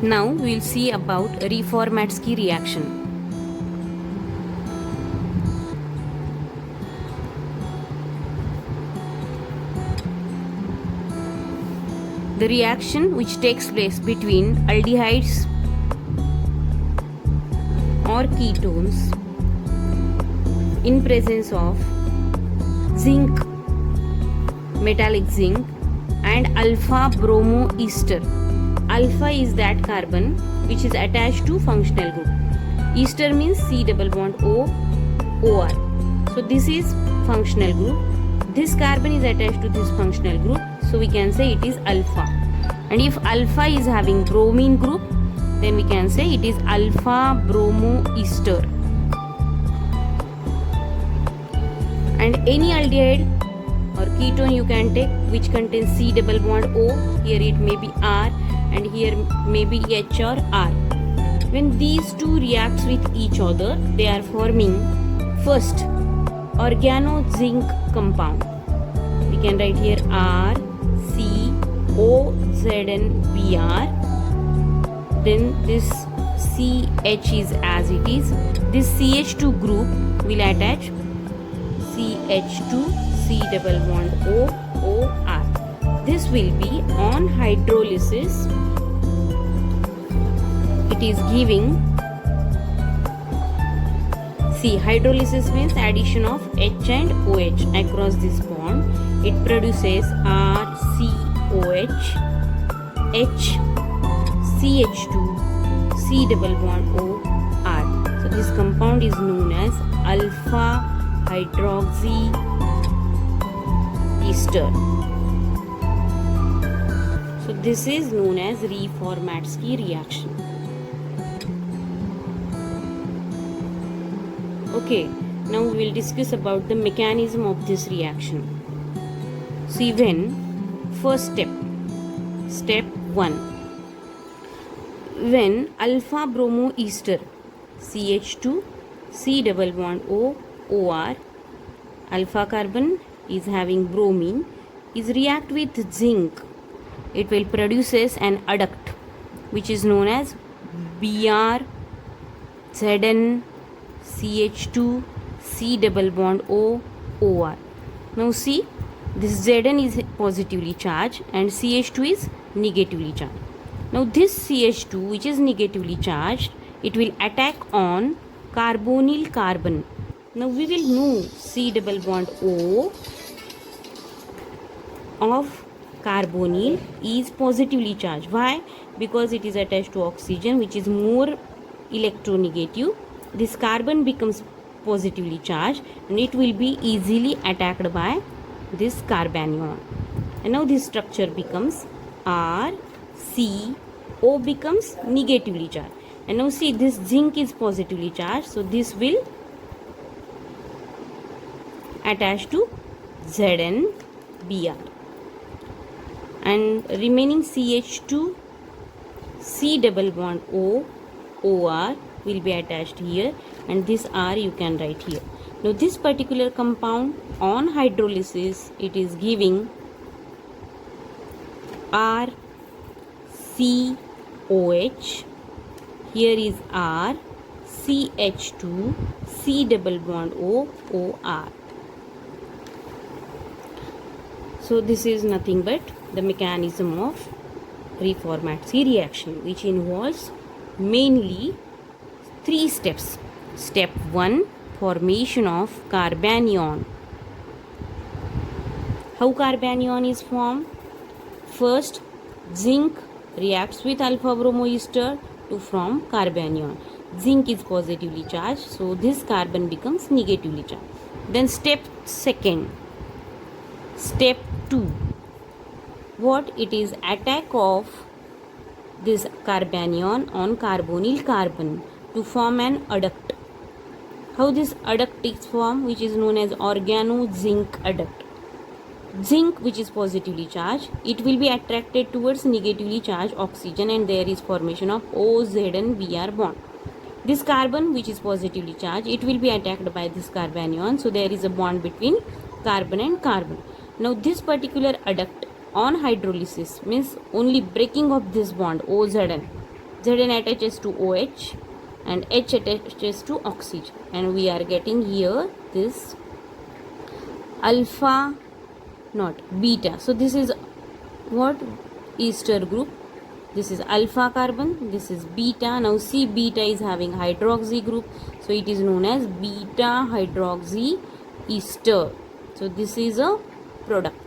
Now we will see about Reformatsky reaction. The reaction which takes place between aldehydes or ketones in presence of zinc, metallic zinc, and alpha bromo ester. Alpha is that carbon which is attached to functional group. Ester means C double bond O, OR. So this is functional group. This carbon is attached to this functional group. So we can say it is alpha. And if alpha is having bromine group, then we can say it is alpha bromo ester. And any aldehyde or ketone you can take which contains C double bond O, here it may be R and here may be H or R. When these two reacts with each other, they are forming first organo-zinc compound. We can write here R, C, O, Z and Br. Then this CH is as it is. This CH2 group will attach CH2 C double bond O, OR. This will be on hydrolysis. It is giving, see, hydrolysis means addition of H and OH across this bond. It produces RCOH, H, CH2, C double bond O, R. So this compound is known as alpha hydroxy ester. So this is known as Reformatsky reaction. Okay, now we will discuss about the mechanism of this reaction. See, when first step 1, when alpha bromo ester CH2 C double bond O, OR, alpha carbon is having bromine, is react with zinc, it will produces an adduct which is known as Br, Zn, CH2 C double bond O, OR. Now see, this Zn is positively charged and CH2 is negatively charged. Now this CH2 which is negatively charged, it will attack on carbonyl carbon. Now we will know C double bond O of carbonyl is positively charged. Why? Because it is attached to oxygen which is more electronegative. This carbon becomes positively charged and it will be easily attacked by this carbanion. And now this structure becomes R, C, O becomes negatively charged. And now see, this zinc is positively charged, so this will attach to Zn, Br. And remaining CH2 C double bond O, OR will be attached here, and this R you can write here. Now this particular compound on hydrolysis, it is giving R, C, OH. Here is R, CH2 C double bond O, OR. So this is nothing but the mechanism of Reformatsky reaction, which involves mainly 3 steps. Step 1, formation of carbanion. How carbanion is formed? First, zinc reacts with alpha bromo ester to form carbanion. Zinc is positively charged, so this carbon becomes negatively charged. Then step 2. Step 2. What? It is attack of this carbanion on carbonyl carbon to form an adduct. How this adduct is formed, which is known as organo-zinc adduct. Zinc, which is positively charged, it will be attracted towards negatively charged oxygen and there is formation of OZ and Br bond. This carbon, which is positively charged, it will be attacked by this carbanion, so there is a bond between carbon and carbon. Now this particular adduct on hydrolysis means only breaking of this bond OZN. Zn attaches to OH and H attaches to oxygen, and we are getting here this alpha, not beta. So this is what? Ester group. This is alpha carbon, this is beta. Now see, beta is having hydroxy group, so it is known as beta hydroxy ester. So this is a product.